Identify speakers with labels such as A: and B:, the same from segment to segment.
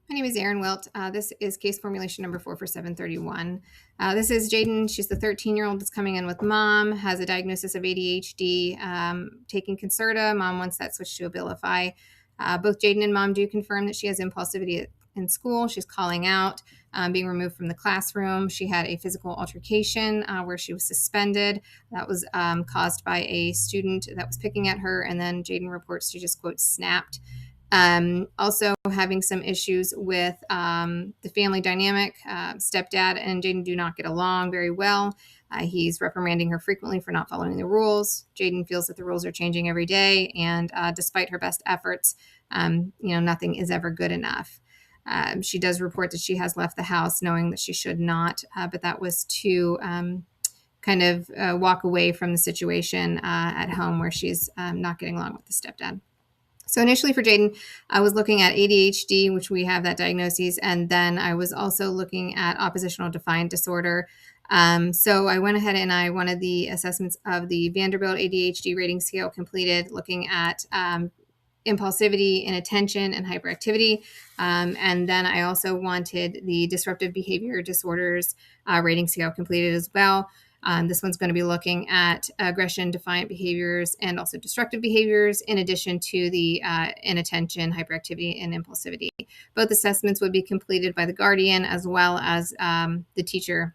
A: My name is Erin Wilt. This is case formulation number 4 for 731. This is Jaden. She's the 13-year-old that's coming in with mom, has a diagnosis of ADHD, taking Concerta. Mom wants that switched to Abilify. Both Jaden and mom do confirm that she has impulsivity in school. She's calling out, being removed from the classroom. She had a physical altercation where she was suspended. That was caused by a student that was picking at her, and then Jaden reports she just, quote, snapped. Also having some issues with the family dynamic. Stepdad and Jaden do not get along very well. He's reprimanding her frequently for not following the rules. Jaden feels that the rules are changing every day, and despite her best efforts, nothing is ever good enough. She does report that she has left the house knowing that she should not, but that was to kind of walk away from the situation at home where she's not getting along with the stepdad. So initially for Jaden, I was looking at ADHD, which we have that diagnosis, and then I was also looking at oppositional defiant disorder. So I went ahead and I wanted the assessments of the Vanderbilt ADHD rating scale completed, looking at impulsivity, inattention, and hyperactivity. And then I also wanted the disruptive behavior disorders rating scale completed as well. This one's going to be looking at aggression, defiant behaviors, and also destructive behaviors, in addition to the inattention, hyperactivity, and impulsivity. Both assessments would be completed by the guardian as well as the teacher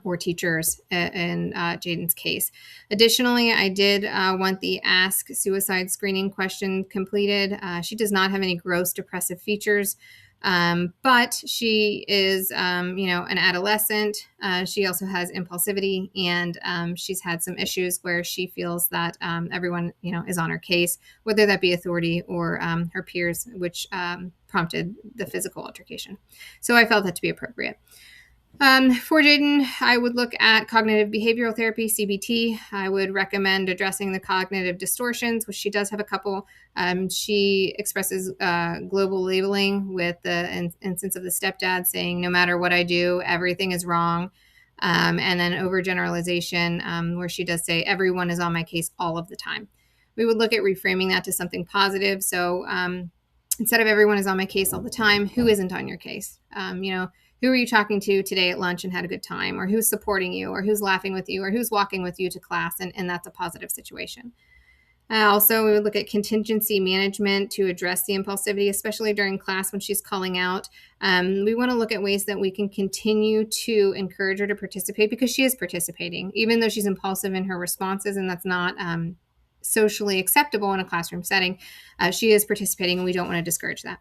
A: or teachers in Jaden's case. Additionally, I did want the Ask Suicide Screening question completed. She does not have any gross depressive features. But she is, an adolescent. She also has impulsivity, and she's had some issues where she feels that everyone, is on her case, whether that be authority or her peers, which prompted the physical altercation. So I felt that to be appropriate. For Jaden, I would look at cognitive behavioral therapy, CBT. I would recommend addressing the cognitive distortions, which she does have a couple. She expresses global labeling with the instance of the stepdad saying, no matter what I do, everything is wrong. And then overgeneralization, where she does say, everyone is on my case all of the time. We would look at reframing that to something positive. So instead of everyone is on my case all the time, who isn't on your case? Who are you talking to today at lunch and had a good time, or who's supporting you, or who's laughing with you, or who's walking with you to class, and that's a positive situation. Also, we would look at contingency management to address the impulsivity, especially during class when she's calling out. We want to look at ways that we can continue to encourage her to participate, because she is participating, even though she's impulsive in her responses, and that's not socially acceptable in a classroom setting. She is participating, and we don't want to discourage that.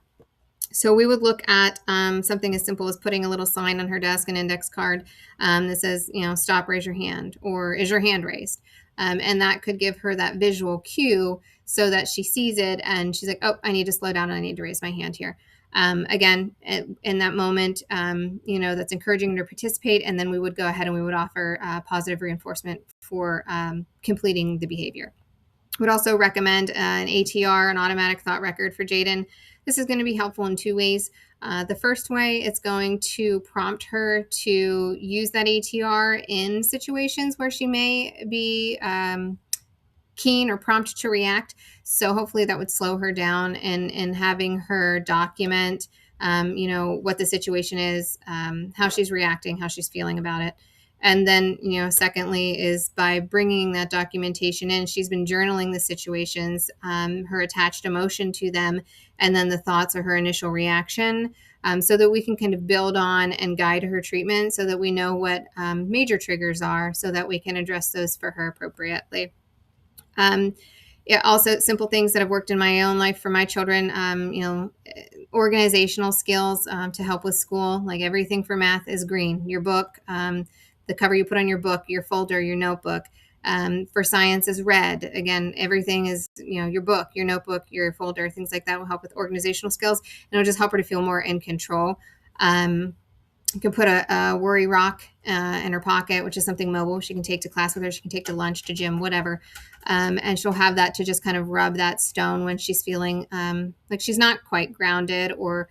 A: So we would look at something as simple as putting a little sign on her desk, an index card that says, stop, raise your hand, or is your hand raised? And that could give her that visual cue so that she sees it and she's like, oh, I need to slow down and I need to raise my hand here. Again, in that moment, that's encouraging her to participate. And then we would go ahead and we would offer positive reinforcement for completing the behavior. Would also recommend an ATR, an automatic thought record for Jaden. This is going to be helpful in two ways. The first way, it's going to prompt her to use that ATR in situations where she may be keen or prompted to react. So hopefully that would slow her down in having her document, what the situation is, how she's reacting, how she's feeling about it. And then, secondly, is by bringing that documentation in, she's been journaling the situations, her attached emotion to them, and then the thoughts or her initial reaction, so that we can kind of build on and guide her treatment so that we know what major triggers are so that we can address those for her appropriately. Also simple things that have worked in my own life for my children, organizational skills to help with school, like everything for math is green. Your book, the cover you put on your book, your folder, your notebook. For science is red. Again, everything is, your book, your notebook, your folder, things like that will help with organizational skills. And it'll just help her to feel more in control. You can put a worry rock in her pocket, which is something mobile. She can take to class with her. She can take to lunch, to gym, whatever. And she'll have that to just kind of rub that stone when she's feeling like she's not quite grounded or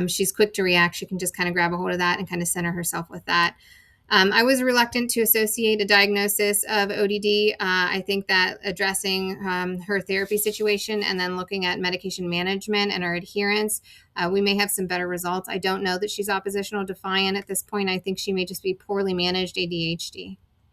A: she's quick to react. She can just kind of grab a hold of that and kind of center herself with that. I was reluctant to associate a diagnosis of ODD. I think that addressing her therapy situation and then looking at medication management and her adherence, we may have some better results. I don't know that she's oppositional defiant at this point. I think she may just be poorly managed ADHD.